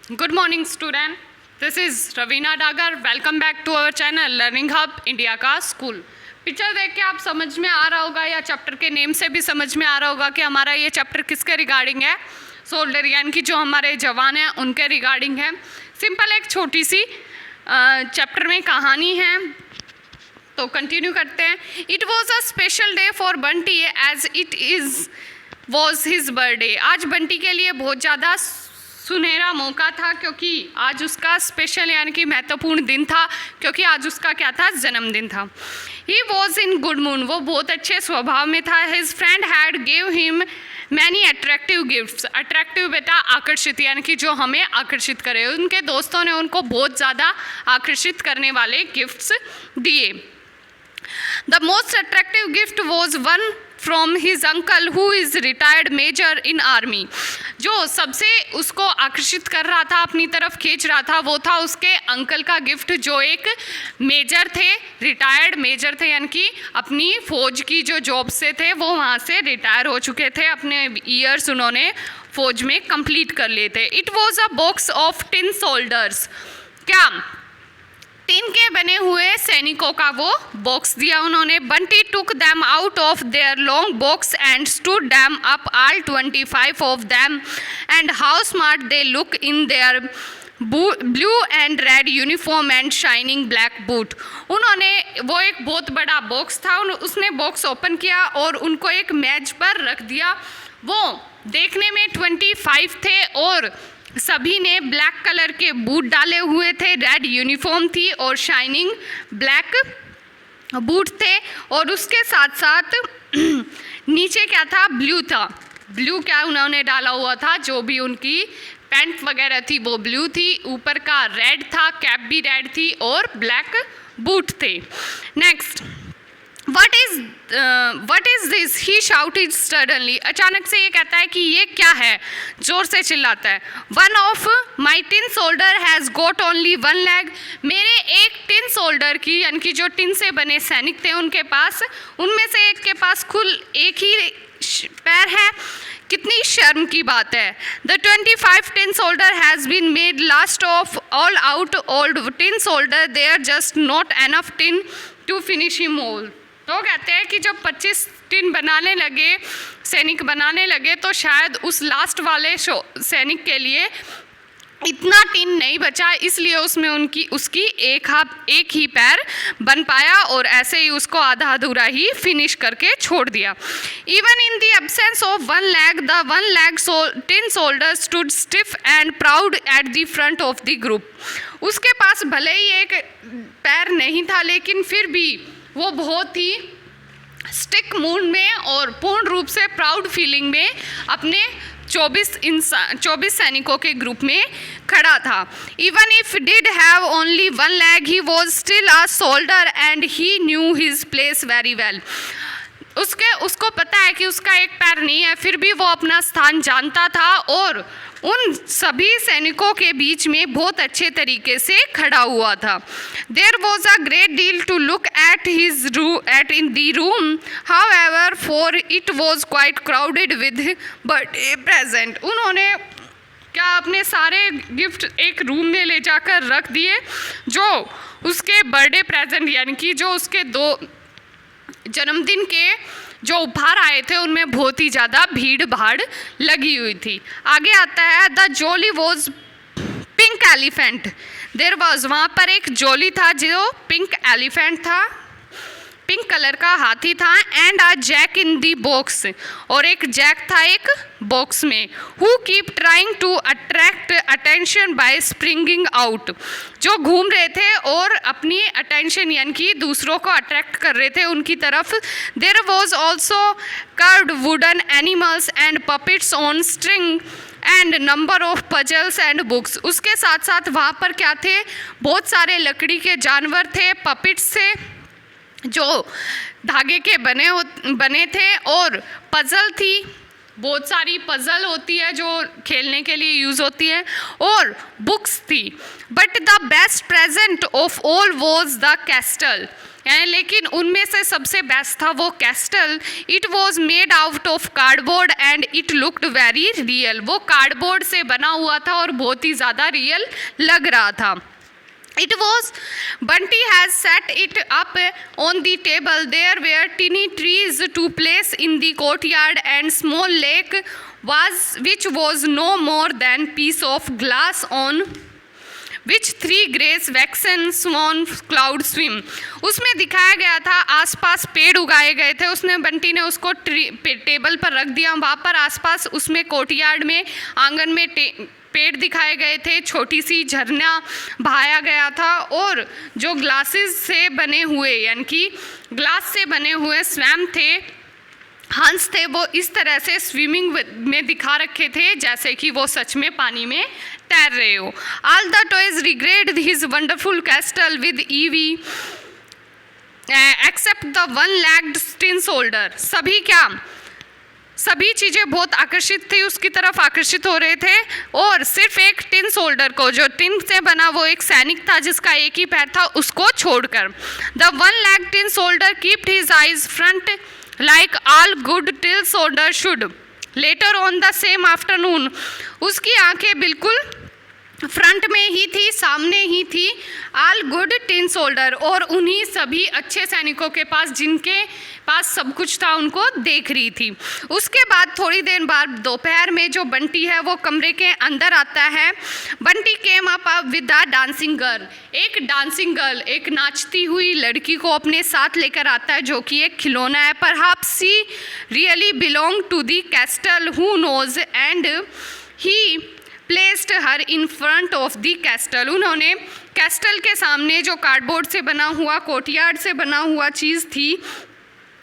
Good morning, student. This is Ravina Dagar. Welcome back to our channel Learning Hub India का school. Picture देख के आप समझ में आ रहा होगा या चैप्टर के नेम से भी समझ में आ रहा होगा कि हमारा ये चैप्टर किसके रिगार्डिंग है. सोल्डर यानी कि जो हमारे जवान हैं उनके रिगार्डिंग है. सिंपल एक छोटी सी चैप्टर में कहानी है, तो कंटिन्यू करते हैं. It was a special day for Bunty as it is was his birthday. आज बंटी के लिए बहुत ज़्यादा सुनहरा मौका था क्योंकि आज उसका स्पेशल यानी कि महत्वपूर्ण दिन था, क्योंकि आज उसका क्या था, जन्मदिन था. He was in good mood, वो बहुत अच्छे स्वभाव में था. His friend had give him many attractive gifts. Attractive बेटा आकर्षित, यानी कि जो हमें आकर्षित करे. उनके दोस्तों ने उनको बहुत ज़्यादा आकर्षित करने वाले गिफ्ट्स दिए. The most attractive gift was one from his uncle who is retired major in army. जो सबसे उसको आकर्षित कर रहा था, अपनी तरफ खींच रहा था, वो था उसके अंकल का गिफ्ट, जो एक मेजर थे, रिटायर्ड मेजर थे, यानी कि अपनी फ़ौज की जो जॉब से थे वो वहाँ से रिटायर हो चुके थे. अपने ईयर्स उन्होंने फ़ौज में कंप्लीट कर लिए थे. It was a box of tin shoulders. क्या टिन के बने हुए सैनिकों का वो बॉक्स दिया उन्होंने. बंटी टुक them out of their long box and stood them up all 25 of them and how smart they look in their blue and red uniform and shining black boot. उन्होंने वो एक बहुत बड़ा बॉक्स था, उसने बॉक्स ओपन किया और उनको एक मेज पर रख दिया. वो देखने में 25 थे और सभी ने ब्लैक कलर के बूट डाले हुए थे, रेड यूनिफॉर्म थी और शाइनिंग ब्लैक बूट थे. और उसके साथ साथ नीचे क्या था, ब्लू था. ब्लू क्या उन्होंने डाला हुआ था, जो भी उनकी पैंट वगैरह थी वो ब्लू थी. ऊपर का रेड था, कैप भी रेड थी और ब्लैक बूट थे. Next, what is this? He shouted suddenly. अचानक से ये कहता है कि ये क्या है, जोर से चिल्लाता है. One of my tin soldier has got only one leg. मेरे एक टिन सोल्डर की, यानी कि जो टिन से बने सैनिक थे उनके पास, उनमें से एक के पास कुल एक ही पैर है. कितनी शर्म की बात है. The 25 tin soldier has been made last of all out old tin soldier. They are just not enough tin to finish him all. तो कहते हैं कि जब 25 टिन बनाने लगे, सैनिक बनाने लगे, तो शायद उस लास्ट वाले सैनिक के लिए इतना टिन नहीं बचा, इसलिए उसमें उसकी एक ही पैर बन पाया और ऐसे ही उसको आधा अधूरा ही फिनिश करके छोड़ दिया. Even in the absence of one leg, the one leg tin soldier stood stiff and proud at the front of the group. उसके पास भले ही एक पैर नहीं था, लेकिन फिर भी वो बहुत ही स्टिक मूड में और पूर्ण रूप से प्राउड फीलिंग में अपने 24 सैनिकों के ग्रुप में खड़ा था. Even if did have only one leg, he was still a soldier and he knew his place very well. उसको पता है कि उसका एक पैर नहीं है, फिर भी वो अपना स्थान जानता था और उन सभी सैनिकों के बीच में बहुत अच्छे तरीके से खड़ा हुआ था. There was a great deal to look at in the room, however for it was quite crowded with birthday present. उन्होंने क्या अपने सारे गिफ्ट एक रूम में ले जाकर रख दिए, जो उसके बर्थडे प्रेजेंट यानी कि जो उसके 2 जन्मदिन के जो उपहार आए थे उनमें बहुत ही ज़्यादा भीड़ भाड़ लगी हुई थी. आगे आता है, the jolly was pink elephant. There was, वहाँ पर एक जोली था जो पिंक एलिफेंट था, पिंक कलर का हाथी था. And a jack in the box, और एक जैक था एक बॉक्स में. Who keep trying to attract attention by springing out, जो घूम रहे थे और अपनी अटेंशन यानी कि दूसरों को अट्रैक्ट कर रहे थे उनकी तरफ. There was also carved wooden animals and puppets on string and number of puzzles and books. उसके साथ साथ वहाँ पर क्या थे, बहुत सारे लकड़ी के जानवर थे, पपेट्स थे जो धागे के बने थे, और पजल थी, बहुत सारी पजल होती है जो खेलने के लिए यूज़ होती है, और बुक्स थी। But the best present of all was the castle, लेकिन उनमें से सबसे बेस्ट था वो castle. It was made out of cardboard and it looked very real. वो कार्डबोर्ड से बना हुआ था और बहुत ही ज़्यादा रियल लग रहा था। It was, Bunty has set it up on the table. There were tiny trees to place in the courtyard and small lake which was no more than piece of glass on which 3 grace waxen swan cloud swim. उसमें दिखाया गया था आसपास पेड़ उगाए गए थे। उसने बंटी ने उसको टेबल पर रख दिया। वहाँ पर आसपास उसमें कोर्टयार्ड में आंगन में पेड़ दिखाए गए थे, छोटी सी झरना बहाया गया था, और जो ग्लासेस से बने हुए यानी कि ग्लास से बने हुए स्वैम थे, हंस थे, वो इस तरह से स्विमिंग में दिखा रखे थे जैसे कि वो सच में पानी में तैर रहे हो। All the toys regret his wonderful castle with envy except the one legged tin soldier. सभी चीज़ें बहुत आकर्षित थी, उसकी तरफ आकर्षित हो रहे थे, और सिर्फ एक टिन शोल्डर को, जो टिन से बना वो एक सैनिक था जिसका एक ही पैर था, उसको छोड़कर। The one leg tin shoulder keeped his eyes front like all good tin shoulder should. Later on the same afternoon, उसकी आंखें बिल्कुल फ्रंट में ही थी, सामने ही थी, ऑल गुड टिन शोल्डर, और उन्हीं सभी अच्छे सैनिकों के पास जिनके पास सब कुछ था उनको देख रही थी। उसके बाद थोड़ी देर बाद दोपहर में जो बंटी है वो कमरे के अंदर आता है। Bunty came up with the dancing girl. एक डांसिंग गर्ल, एक नाचती हुई लड़की को अपने साथ लेकर आता है जो कि एक खिलौना है। Perhaps she really belong to the castle, who knows, and he placed her in front of the castle. उन्होंने कैस्टल के सामने जो कार्डबोर्ड से बना हुआ, कोर्टयार्ड से बना हुआ चीज़ थी,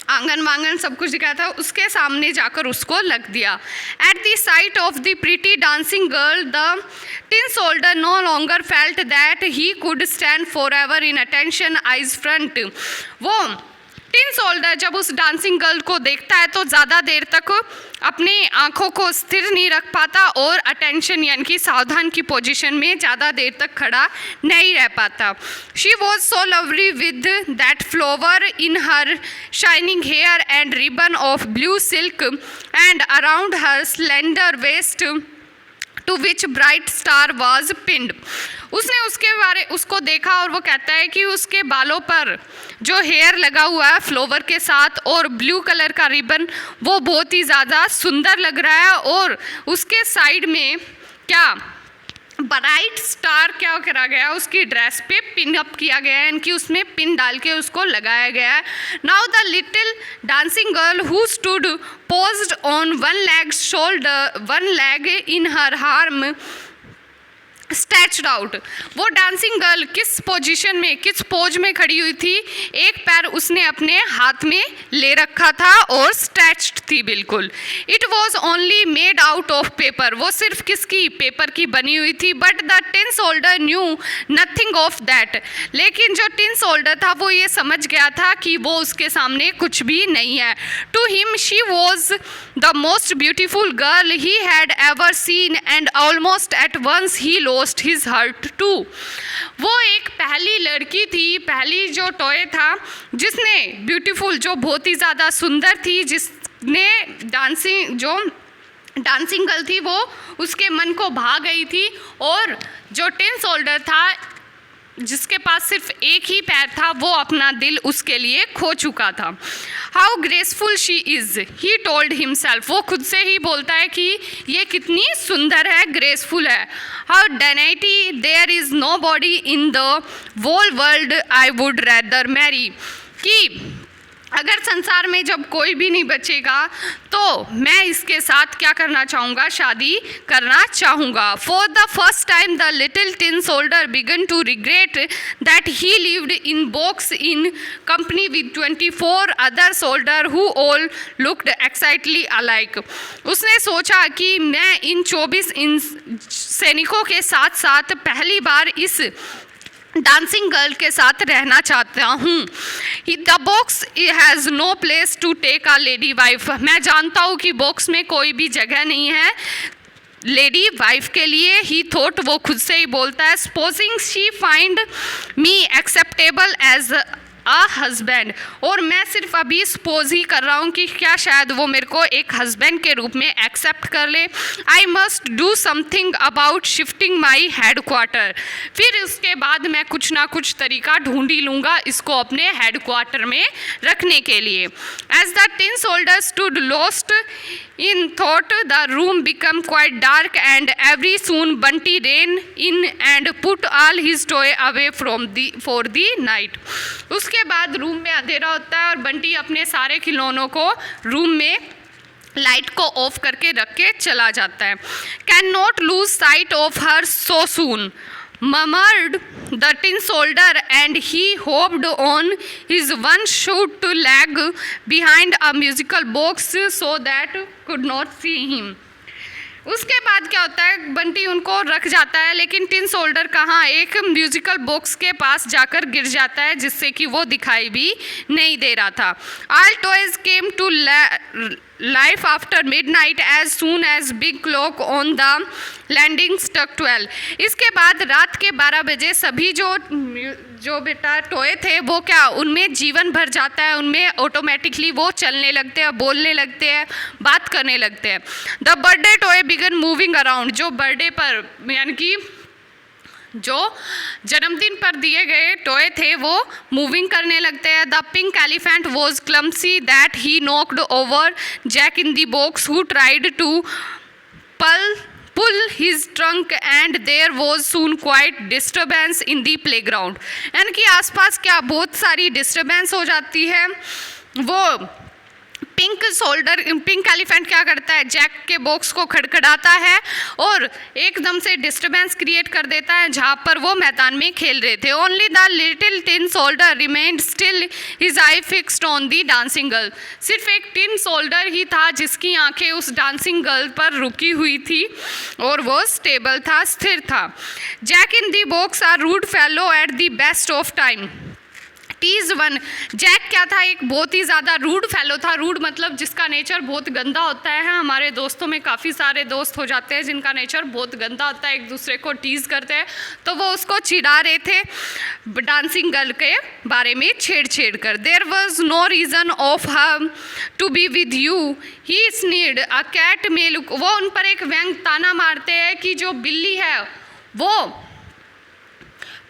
आंगन वांगन सब कुछ दिखाया था, उसके सामने जाकर उसको लग दिया। At the sight of the pretty dancing girl the tin soldier no longer felt that he could stand forever in attention eyes front. वो टिन शोल्डर जब उस डांसिंग गर्ल को देखता है तो ज़्यादा देर तक अपनी आंखों को स्थिर नहीं रख पाता और अटेंशन यानी कि सावधान की पोजीशन में ज़्यादा देर तक खड़ा नहीं रह पाता। She was so lovely with that flower in her shining hair and ribbon of blue silk and around her slender waist to which bright star was pinned. उसने उसको देखा और वो कहता है कि उसके बालों पर जो हेयर लगा हुआ है फ्लावर के साथ और ब्लू कलर का रिबन, वो बहुत ही ज़्यादा सुंदर लग रहा है, और उसके साइड में क्या ब्राइट स्टार क्या करा गया, उसकी ड्रेस पे पिन अप किया गया है, इनकी उसमें पिन डाल के उसको लगाया गया है। Now the little dancing girl who stood posed on one leg in her arm stretched out. वो डांसिंग गर्ल किस पोजीशन में, किस पोज में खड़ी हुई थी, एक पैर उसने अपने हाथ में ले रखा था और स्ट्रेच्ड थी बिल्कुल। It was only made out of paper, वो सिर्फ किसकी, पेपर की बनी हुई थी। But the tin shoulder knew nothing of that, लेकिन जो टिन शोल्डर था वो ये समझ गया था कि वो उसके सामने कुछ भी नहीं है। To him she was the most beautiful girl he had ever seen and almost at once he lost his heart too। वो एक पहली लड़की थी, पहली जो टॉय था जिसने ब्यूटीफुल, जो बहुत ही ज़्यादा सुंदर थी, जिसने डांसिंग गर्ल थी वो उसके मन को भा गई थी, और जो टिन शोल्डर था जिसके पास सिर्फ एक ही पैर था वो अपना दिल उसके लिए खो चुका था। How graceful she is he told himself, वो खुद से ही बोलता है कि ये कितनी सुंदर है, ग्रेसफुल है। How dainty there is nobody in the whole world I would rather marry, कि अगर संसार में जब कोई भी नहीं बचेगा तो मैं इसके साथ क्या करना चाहूँगा, शादी करना चाहूँगा। For the first time the little tin soldier began to regret that he lived in box in company with 24 other soldier who all looked exactly alike. उसने सोचा कि मैं इन 24 सैनिकों के साथ साथ पहली बार इस डांसिंग गर्ल के साथ रहना चाहता हूँ। The box has no place to take a lady wife. मैं जानता हूँ कि बॉक्स में कोई भी जगह नहीं है लेडी वाइफ के लिए। ही थॉट, वो खुद से ही बोलता है। Supposing she find me acceptable as a husband, और मैं सिर्फ अभी सपोज ही कर रहा हूँ कि क्या शायद वो मेरे को एक हस्बैंड के रूप में एक्सेप्ट कर ले। I must do something about shifting my head quarter. फिर उसके बाद मैं कुछ ना कुछ तरीका ढूंढ ही लूँगा इसको अपने हेड क्वार्टर में रखने के लिए। As the tin soldier stood lost in thought, the room became quite dark and every soon Bunty ran in and put all his toy away for the night. उसके बाद रूम में अंधेरा होता है और बंटी अपने सारे खिलौनों को रूम में लाइट को ऑफ करके रख के चला जाता है। Can not lose sight of her so soon murmured the tin soldier, and he hopped on his one short leg behind a musical box so that could not see him. उसके बाद क्या होता है, बंटी उनको रख जाता है लेकिन टिन सोल्डर कहाँ एक म्यूजिकल बॉक्स के पास जाकर गिर जाता है जिससे कि वो दिखाई भी नहीं दे रहा था। All toys came to life after midnight as soon as big clock on the landing struck 12। इसके बाद रात के 12 बजे सभी जो बेटा टॉय थे वो क्या उनमें जीवन भर जाता है, उनमें ऑटोमेटिकली वो चलने लगते हैं, बोलने लगते हैं, बात करने लगते हैं। The birthday toy began moving around. जो बर्थडे पर यानी कि जो जन्मदिन पर दिए गए टॉय थे वो मूविंग करने लगते हैं। The pink elephant was clumsy that he knocked over jack in the box who tried to pull his trunk and there was soon quite disturbance in the playground। यानी कि आसपास क्या बहुत सारी डिस्टर्बेंस हो जाती है। वो पिंक एलिफेंट क्या करता है, जैक के बॉक्स को खड़खड़ाता है और एकदम से डिस्टर्बेंस क्रिएट कर देता है जहाँ पर वो मैदान में खेल रहे थे। Only the little tin soldier remained still, his eye fixed on the dancing girl. सिर्फ एक टिन सोल्डर ही था जिसकी आंखें उस डांसिंग गर्ल पर रुकी हुई थी और वो स्टेबल था, स्थिर था। Jack in the box are rude fellow at the best of time. Tease 1। Jack क्या था, एक बहुत ही ज़्यादा रूड फेलो था। रूड मतलब जिसका नेचर बहुत गंदा होता है। हमारे दोस्तों में काफ़ी सारे दोस्त हो जाते हैं जिनका नेचर बहुत गंदा होता है, एक दूसरे को टीज करते हैं। तो वो उसको चिढ़ा रहे थे डांसिंग गर्ल के बारे में छेड़ कर। There was no reason of her to be with you, he sneered a cat may look. वो उन पर एक व्यंग ताना मारते हैं कि जो बिल्ली है वो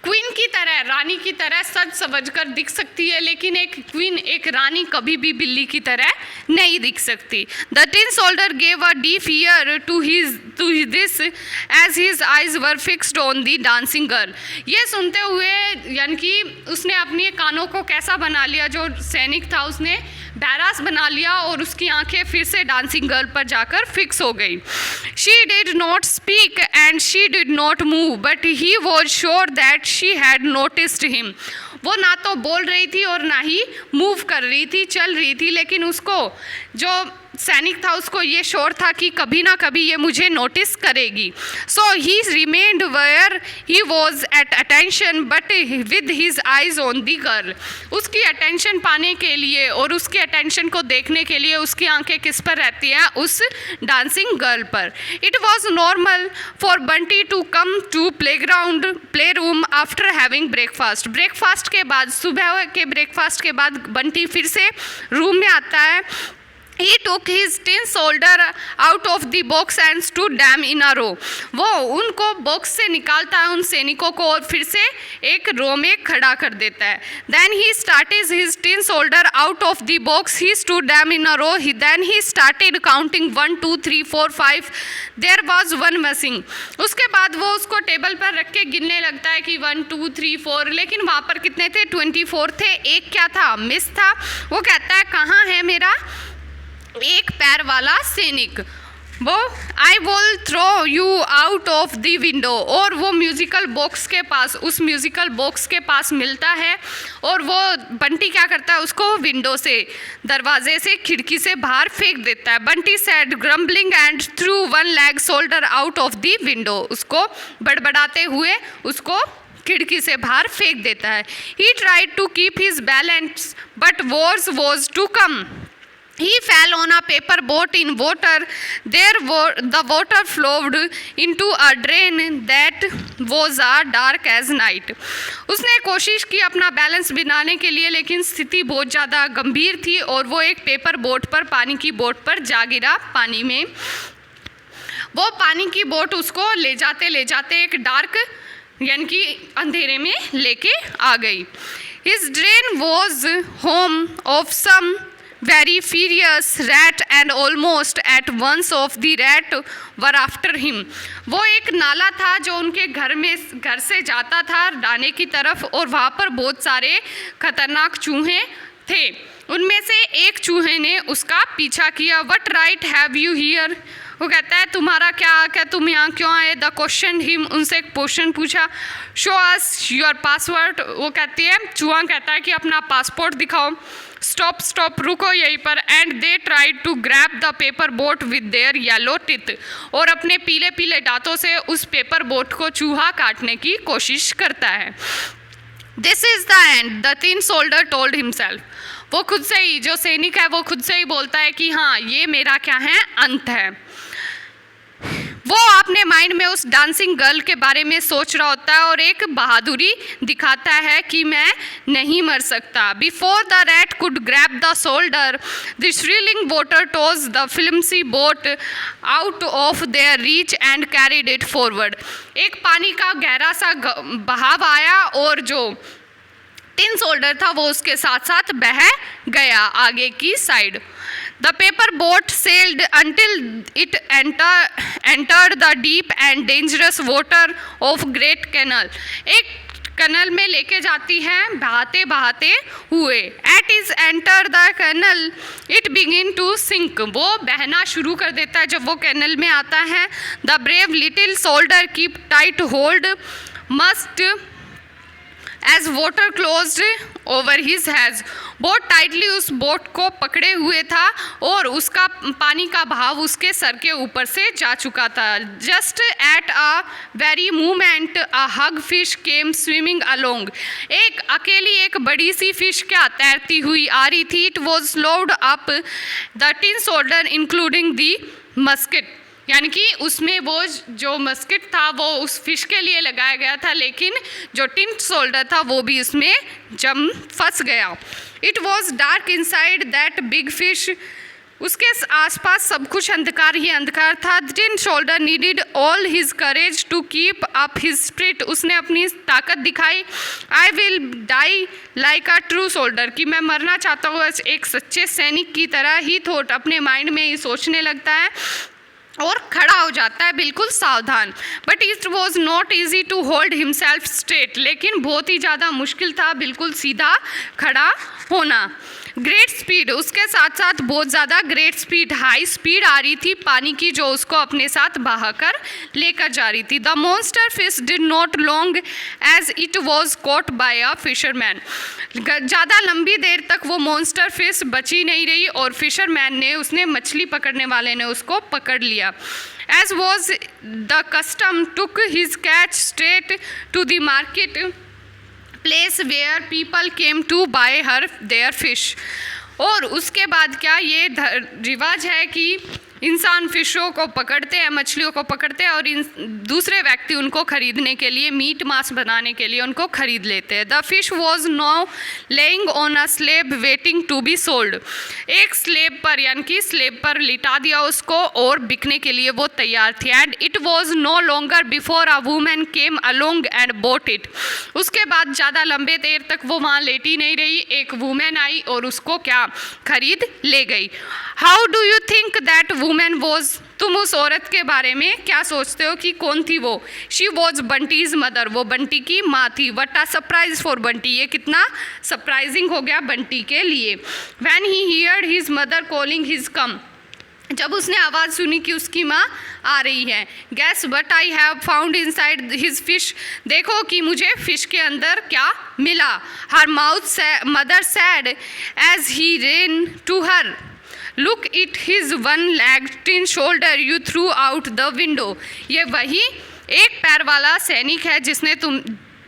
क्वीन की तरह, रानी की तरह सज सवज कर दिख सकती है लेकिन एक क्वीन, एक रानी कभी भी बिल्ली की तरह नहीं दिख सकती। The tin soldier gave a deep ear to this as his eyes were fixed on the dancing girl. ये सुनते हुए यानी कि उसने अपने कानों को कैसा बना लिया, जो सैनिक था उसने बैरास बना लिया और उसकी आंखें फिर से डांसिंग गर्ल पर जाकर फिक्स हो गई। She did not speak and she did not move but he was sure that she had noticed him. वो ना तो बोल रही थी और ना ही मूव कर रही थी, चल रही थी, लेकिन उसको जो सैनिक था उसको ये श्योर था कि कभी ना कभी ये मुझे नोटिस करेगी। So he remained where he was at attention but with his eyes on the girl. उसकी अटेंशन पाने के लिए और उसके अटेंशन को देखने के लिए उसकी आंखें किस पर रहती हैं, उस डांसिंग गर्ल पर। It was normal for Bunty to come to play room after having breakfast. Breakfast के बाद, सुबह के ब्रेकफास्ट के बाद बंटी फिर से रूम में आता है। He took his tin soldier out of the box and stood them in a row। वो उनको बॉक्स से निकालता है, उन सैनिकों को, और फिर से एक रो में खड़ा कर देता है। Then he started his tin soldier out of the box, he stood them in a row, then he started counting 1 2 3 4 5, there was one missing। उसके बाद वो उसको टेबल पर रख के गिनने लगता है कि 1 2 3 4, लेकिन वहाँ पर कितने थे, 24 थे। एक क्या था, मिस था। वो कहता है कहाँ है मेरा एक पैर वाला सैनिक। वो I will throw you out of the window, और वो म्यूज़िकल बॉक्स के पास, उस म्यूज़िकल बॉक्स के पास मिलता है और वो बंटी क्या करता है, उसको विंडो से, दरवाजे से, खिड़की से बाहर फेंक देता है। Bunty said grumbling and threw one leg soldier out of the window. उसको बड़बड़ाते हुए उसको खिड़की से बाहर फेंक देता है। He tried to keep his balance but was too come. He fell on a paper boat in water. The water flowed into a drain that was as dark as night. उसने कोशिश की अपना बैलेंस बनाने के लिए, लेकिन स्थिति बहुत ज़्यादा गंभीर थी और वो एक पेपर बोट पर, पानी की बोट पर जा गिरा पानी में। वो पानी की बोट उसको ले जाते एक डार्क यानी कि अंधेरे में लेके आ गई। His drain was home of some very furious rat and almost at once of the rat were after him. वो एक नाला था जो उनके घर से जाता था दाने की तरफ, और वहाँ पर बहुत सारे खतरनाक चूहे थे। उनमें से एक चूहे ने उसका पीछा किया। What right have you here? वो कहता है तुम्हारा क्या तुम यहाँ क्यों आए? द क्वेश्चन हिम, उनसे एक क्वेश्चन पूछा। शो अस योर पासवर्ड, वो कहती है, चूहा कहता है कि अपना पासपोर्ट दिखाओ। स्टॉप रुको यहीं पर। And they try to grab the paper boat with their yellow teeth, और अपने पीले दांतों से उस पेपर बोट को चूहा काटने की कोशिश करता है। This is the end, the tin soldier told himself. वो खुद से ही, जो सैनिक है वो खुद से ही बोलता है कि हाँ ये मेरा क्या है, अंत है। वो अपने माइंड में उस डांसिंग गर्ल के बारे में सोच रहा होता है और एक बहादुरी दिखाता है कि मैं नहीं मर सकता। Before the rat could grab the soldier, the swirling water toss the flimsy boat out of their reach and carried it forward. एक पानी का गहरा सा बहाव आया और जो टिन शोल्डर था वो उसके साथ साथ बह गया आगे की side. The paper boat sailed until it entered the deep and dangerous water of Great Canal. एक कनल में लेके जाती है बहाते हुए। At its enter the canal, it begin to sink. वो बहना शुरू कर देता है जब वो कैनल में आता है। The brave little soldier keep tight hold must as water closed over his head. बहुत टाइटली उस बोट को पकड़े हुए था और उसका पानी का बहाव उसके सर के ऊपर से जा चुका था। Just at a very moment a hug fish came swimming along. एक अकेली एक बड़ी सी फिश क्या तैरती हुई आ रही थी। It was slowed up the tin shoulder including the musket, यानी कि उसमें वो जो मस्किट था वो उस फिश के लिए लगाया गया था, लेकिन जो टिन शोल्डर था वो भी उसमें फंस गया। It was dark inside that big fish, उसके आसपास सब कुछ अंधकार ही अंधकार था। Tin soldier needed all his courage to keep up his spirit, उसने अपनी ताकत दिखाई। I will die like a true soldier, कि मैं मरना चाहता हूँ एक सच्चे सैनिक की तरह। ही थॉट, अपने माइंड में ही सोचने लगता है और खड़ा हो जाता है बिल्कुल सावधान। But it was not easy to hold himself straight, लेकिन बहुत ही ज़्यादा मुश्किल था बिल्कुल सीधा खड़ा होना। ग्रेट स्पीड, उसके साथ साथ बहुत ज़्यादा ग्रेट स्पीड, हाई स्पीड आ रही थी पानी की जो उसको अपने साथ बहाकर लेकर जा रही थी। The monster fish did not long as it was caught by a fisherman, ज़्यादा लंबी देर तक वो मॉन्स्टर फिश बची नहीं रही और फिशरमैन ने, उसने मछली पकड़ने वाले ने उसको पकड़ लिया। As was the custom took his catch straight to the market place where people came to buy her their fish. और उसके बाद क्या ये रिवाज है कि इंसान फिशों को पकड़ते हैं, मछलियों को पकड़ते हैं और दूसरे व्यक्ति उनको खरीदने के लिए, मीट मांस बनाने के लिए उनको खरीद लेते हैं। The fish was now lying on a slab waiting to be sold, एक स्लेब पर यानी कि स्लेब पर लिटा दिया उसको और बिकने के लिए वो तैयार थी। And it was no longer before a woman came along and bought it, उसके बाद ज़्यादा लंबे देर तक वो वहाँ लेटी नहीं रही, एक वूमेन आई और उसको क्या खरीद ले गई। How do you think that women was, तुम उस औरत के बारे में क्या सोचते हो कि कौन थी वो? शी वॉज बंटीज मदर, वो बंटी की माँ थी। What a surprise for Bunty, ये कितना सरप्राइजिंग हो गया बंटी के लिए। When he heard his mother calling his come, जब उसने आवाज़ सुनी कि उसकी माँ आ रही है। Guess what I have found inside his fish, देखो कि मुझे फिश के अंदर क्या मिला। Her mouth mother said as he ran to her, look it his one leg tin soldier you threw out the window, ये वही एक पैर वाला सैनिक है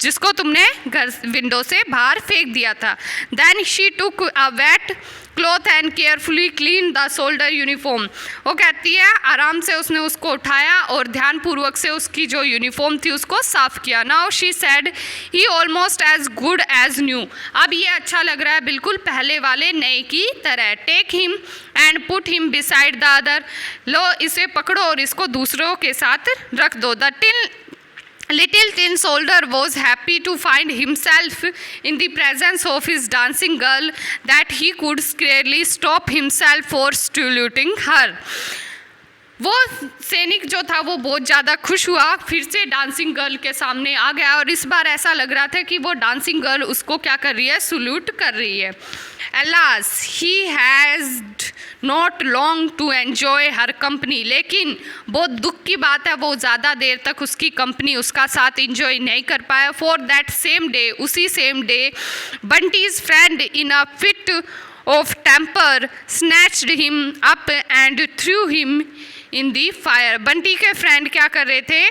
जिसको तुमने घर विंडो से बाहर फेंक दिया था। Then she took a wet cloth and carefully clean the soldier uniform. वो कहती है आराम से उसने उसको उठाया और ध्यानपूर्वक से उसकी जो यूनिफॉर्म थी उसको साफ किया। Now she said he almost as good as new. अब ये अच्छा लग रहा है बिल्कुल पहले वाले नए की तरह। Take him and put him beside the other. लो इसे पकड़ो और इसको दूसरों के साथ रख दो। The Little tin soldier was happy to find himself in the presence of his dancing girl that he could scarcely stop himself for saluting her. वो सैनिक जो था वो बहुत ज़्यादा खुश हुआ, फिर से डांसिंग गर्ल के सामने आ गया और इस बार ऐसा लग रहा था कि वो डांसिंग गर्ल उसको क्या कर रही है, सल्यूट कर रही है। Alas, he has not long to enjoy her company. लेकिन बहुत दुख की बात है वो ज़्यादा देर तक उसकी कंपनी उसका साथ इंजॉय नहीं कर पाया। For that same day, उसी same day, Bunty's friend in a fit of temper snatched him up and threw him in the fire. Bunty के फ्रेंड क्या कर रहे थे,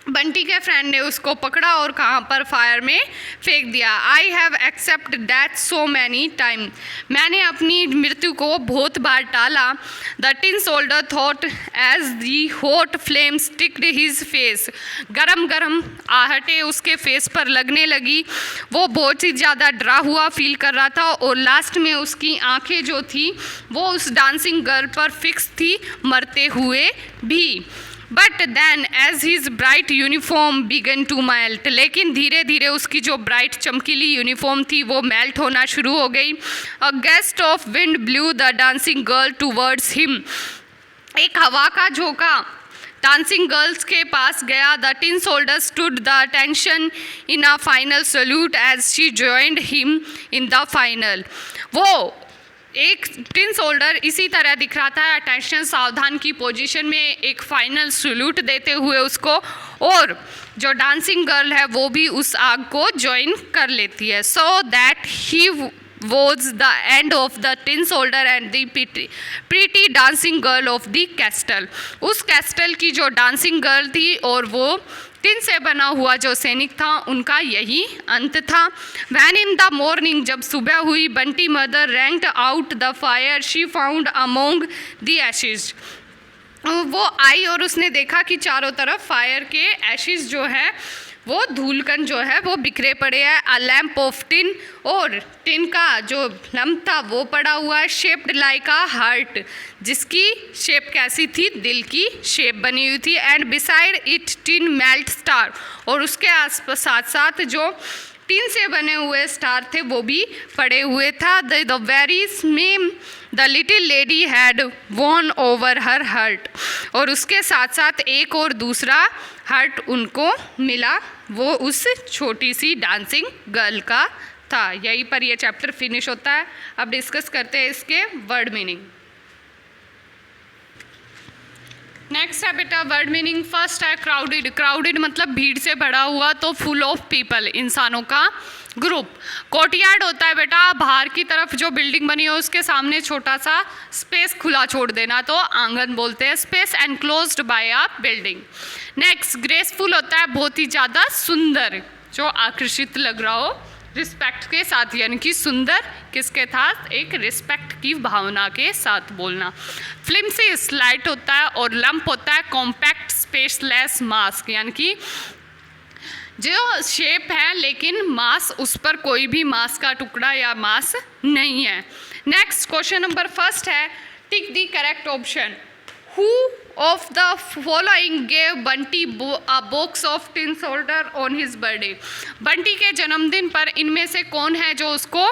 बंटी के फ्रेंड ने उसको पकड़ा और कहाँ पर फायर में फेंक दिया। I have accept death so many time. मैंने अपनी मृत्यु को बहुत बार टाला। The tin soldier thought as the hot flame sticked his face. गरम गरम आहटें उसके फेस पर लगने लगी। वो बहुत ही ज़्यादा डरा हुआ फील कर रहा था और लास्ट में उसकी आंखें जो थी वो उस डांसिंग गर्ल पर फिक्स थी, मरते हुए भी। But then as his bright uniform began to melt. लेकिन धीरे धीरे उसकी जो ब्राइट चमकीली यूनिफॉर्म थी वो मेल्ट होना शुरू हो गई। A gust of wind blew the dancing girl towards him. एक हवा का झोंका डांसिंग गर्ल्स के पास गया। The tin soldier stood the attention in a final salute as she joined him in the final. वो एक टिन सोल्डर इसी तरह दिख रहा था, अटेंशन सावधान की पोजीशन में एक फाइनल सल्यूट देते हुए उसको, और जो डांसिंग गर्ल है वो भी उस आग को ज्वाइन कर लेती है। So that he was the end of the tin soldier and the pretty dancing girl of the castle. उस कैस्टल की जो डांसिंग गर्ल थी और वो टिन से बना हुआ जो सैनिक था उनका यही अंत था। वैन इन द मॉर्निंग, जब सुबह हुई, Bunty mother ranked out the fire she found among the Ashes. वो आई और उसने देखा कि चारों तरफ फायर के एशेज जो है वो धूलकण जो है वो बिखरे पड़े हैं। अ लैम्प ऑफ टिन, और टिन का जो लैम्प था वो पड़ा हुआ है। शेप्ड लाइक अ हार्ट, जिसकी शेप कैसी थी, दिल की शेप बनी हुई थी। And beside it tin melt star, और उसके आस पास साथ साथ जो टिन से बने हुए स्टार थे वो भी पड़े हुए था। The very same the little lady had won over her heart, और उसके साथ साथ एक और दूसरा हर्ट उनको मिला, वो उस छोटी सी डांसिंग गर्ल का था। यहीं पर ये चैप्टर फिनिश होता है। अब डिस्कस करते हैं इसके वर्ड मीनिंग। नेक्स्ट है बेटा वर्ड मीनिंग। फर्स्ट है क्राउडेड। क्राउडेड मतलब भीड़ से भरा हुआ, तो फुल ऑफ पीपल, इंसानों का ग्रुप। कोर्टयार्ड होता है बेटा बाहर की तरफ जो बिल्डिंग बनी हो उसके सामने छोटा सा स्पेस खुला छोड़ देना, तो आंगन बोलते हैं। स्पेस एनक्लोज्ड बाय अ बिल्डिंग। नेक्स्ट ग्रेसफुल होता है बहुत ही ज़्यादा सुंदर, जो आकर्षित लग रहा हो, रिस्पेक्ट के साथ, यानी कि सुंदर किसके साथ, एक रिस्पेक्ट की भावना के साथ बोलना। फ्लिम्सी स्लाइट होता है, और लंप होता है कॉम्पैक्ट स्पेसलेस मास्क, यानी कि जो शेप है लेकिन मास, उस पर कोई भी मास का टुकड़ा या मास नहीं है। नेक्स्ट क्वेश्चन नंबर फर्स्ट है tick the correct option. Who of the following gave Bunty a box of tin soldier on his birthday. Bunty के जन्मदिन पर इनमें से कौन है जो उसको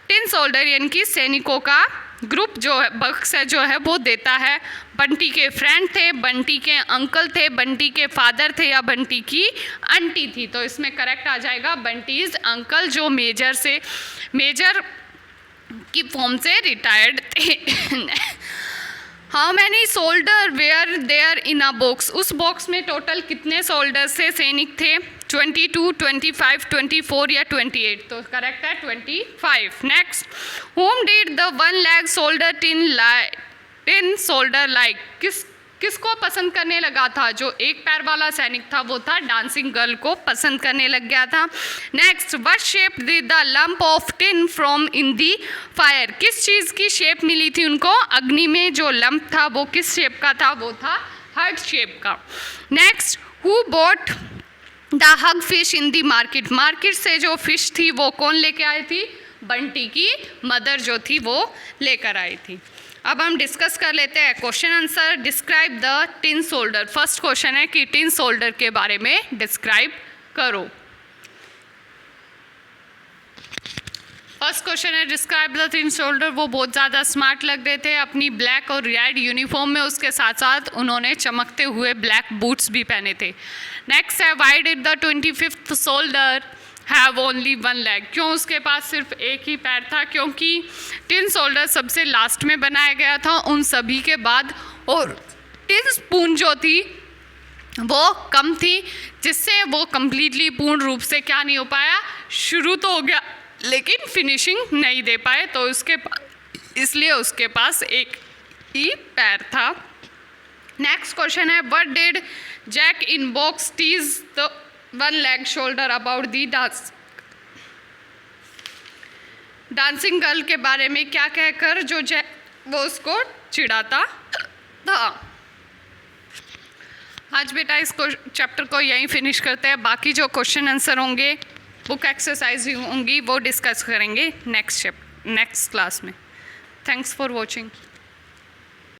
टिन सोल्डर यानी कि सैनिकों का ग्रुप जो है, बक्स है जो है वो देता है। बंटी के फ्रेंड थे, बंटी के अंकल थे, बंटी के फादर थे, या बंटी की आंटी थी। तो इसमें करेक्ट आ जाएगा बंटीज अंकल, जो मेजर की फॉर्म से रिटायर्ड थे। How many soldier were there in a box. उस बॉक्स में टोटल कितने सोल्डर से सैनिक थे, 22, 25, 24 या 28, तो करेक्ट है 25। Next, whom did the one leg soldier tin soldier like. किसको पसंद करने लगा था? जो एक पैर वाला सैनिक था वो था डांसिंग गर्ल को पसंद करने लग गया था। Next, what shape did the lump of tin from in the fire? किस चीज़ की शेप मिली थी उनको अग्नि में? जो लंप था वो किस शेप का था? वो था हार्ट शेप का। Next, who bought the hug fish in the market? Market से जो फिश थी वो कौन लेके आई थी? बंटी की मदर जो थी वो लेकर आई थी। अब हम डिस्कस कर लेते हैं question answer. Describe the tin shoulder. First question है कि टिन शोल्डर के बारे में डिस्क्राइब करो। फर्स्ट क्वेश्चन है डिस्क्राइब द टिन शोल्डर। वो बहुत ज़्यादा स्मार्ट लग रहे थे अपनी ब्लैक और रेड यूनिफॉर्म में, उसके साथ साथ उन्होंने चमकते हुए ब्लैक बूट्स भी पहने थे। नेक्स्ट है why did the 25th soldier have only one leg? क्यों उसके पास सिर्फ एक ही पैर था? क्योंकि टिन शोल्डर सबसे लास्ट में बनाया गया था उन सभी के बाद, और टिन स्पून जो थी वो कम थी, जिससे वो कम्प्लीटली पूर्ण रूप से क्या नहीं हो पाया, शुरू तो हो गया लेकिन फिनिशिंग नहीं दे पाए, तो इसलिए उसके पास एक ही पैर था। नेक्स्ट क्वेश्चन है what did jack in box tease the one leg soldier about the dancing girl के बारे में क्या कहकर जो वो उसको चिढ़ाता था। आज बेटा इस चैप्टर को यहीं फिनिश करते हैं। बाकी जो क्वेश्चन आंसर होंगे, बुक एक्सरसाइज होंगी, वो डिस्कस करेंगे नेक्स्ट क्लास में। Thanks for watching.